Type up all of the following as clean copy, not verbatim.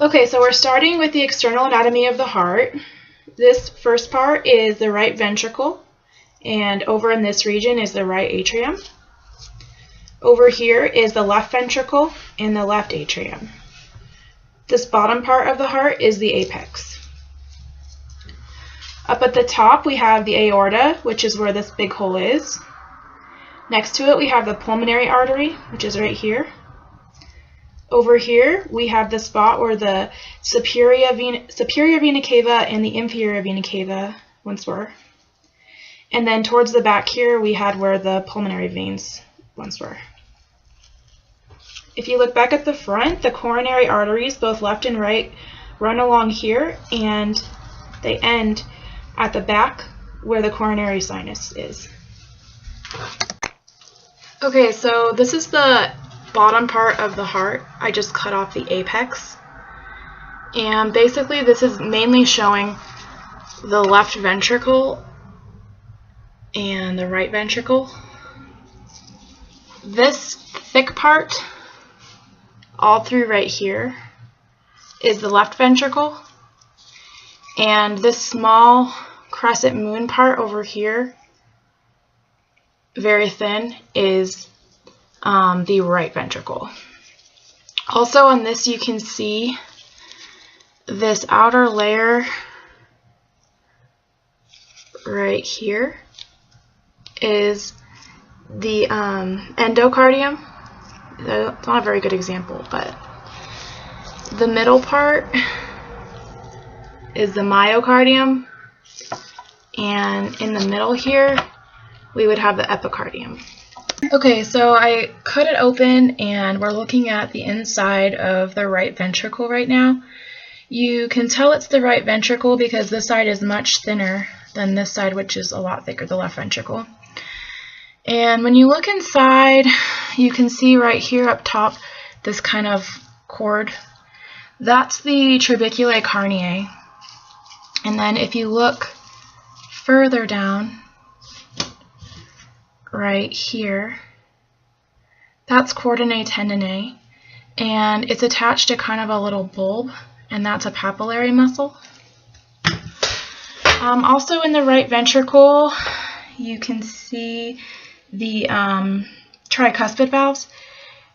Okay, so we're starting with the external anatomy of the heart. This first part is the right ventricle, and over in this region is the right atrium. Over here is the left ventricle and the left atrium. This bottom part of the heart is the apex. Up at the top we have the aorta, which is where this big hole is. Next to it we have the pulmonary artery, which is right here. Over here we have the spot where the superior vena cava and the inferior vena cava once were. And then towards the back here we had where the pulmonary veins once were. If you look back at the front, the coronary arteries, both left and right, run along here, and they end at the back where the coronary sinus is. Okay, so this is the bottom part of the heart. I just cut off the apex. And basically this is mainly showing the left ventricle and the right ventricle. This thick part all through right here is the left ventricle, and this small crescent moon part over here, very thin, is the right ventricle. Also on this you can see this outer layer right here is the endocardium. It's not a very good example, but the middle part is the myocardium, and in the middle here we would have the epicardium. Okay, so I cut it open and we're looking at the inside of the right ventricle right now. You can tell it's the right ventricle because this side is much thinner than this side, which is a lot thicker, the left ventricle. And when you look inside, you can see right here up top this kind of cord. That's the trabeculae carneae. And then if you look further down, right here, that's chordinae tendineae, and it's attached to kind of a little bulb, and that's a papillary muscle. Also in the right ventricle, you can see the tricuspid valves.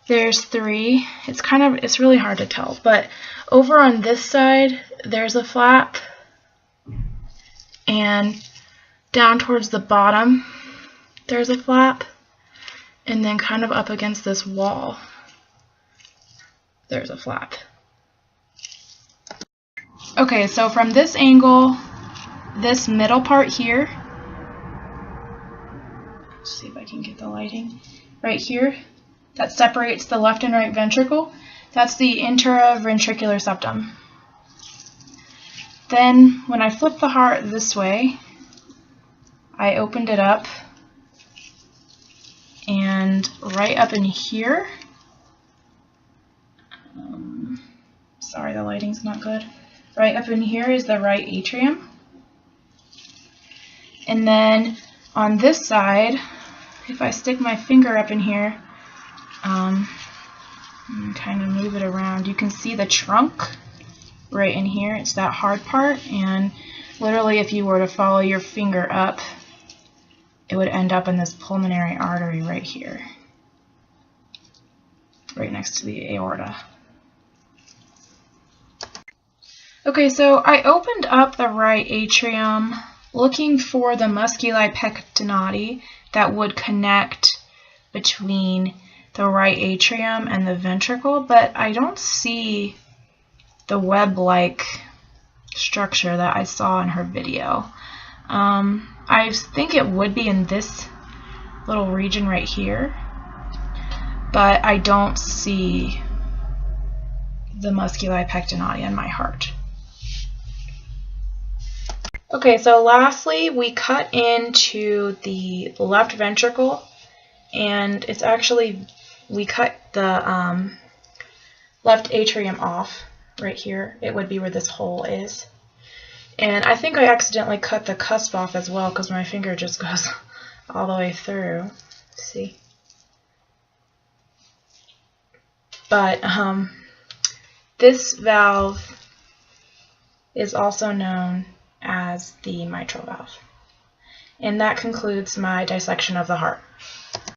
There's 3. It's really hard to tell, but over on this side there's a flap, and down towards the bottom there's a flap, and then kind of up against this wall there's a flap. Okay, so from this angle, this middle part here, let's see if I can get the lighting, right here, that separates the left and right ventricle, that's the interventricular septum. Then when I flip the heart this way, I opened it up, and right up in here, sorry the lighting's not good, right up in here is the right atrium. And then on this side, if I stick my finger up in here and kind of move it around, you can see the trunk right in here. It's that hard part, and literally if you were to follow your finger up, it would end up in this pulmonary artery right here, right next to the aorta. Okay, so I opened up the right atrium looking for the musculi pectinati that would connect between the right atrium and the ventricle, but I don't see the web-like structure that I saw in her video. I think it would be in this little region right here, but I don't see the musculi pectinati in my heart. Okay, so lastly, we cut into the left ventricle, and it's actually, we cut the left atrium off right here. It would be where this hole is. And I think I accidentally cut the cusp off as well because my finger just goes all the way through. See? But This valve is also known as the mitral valve. And that concludes my dissection of the heart.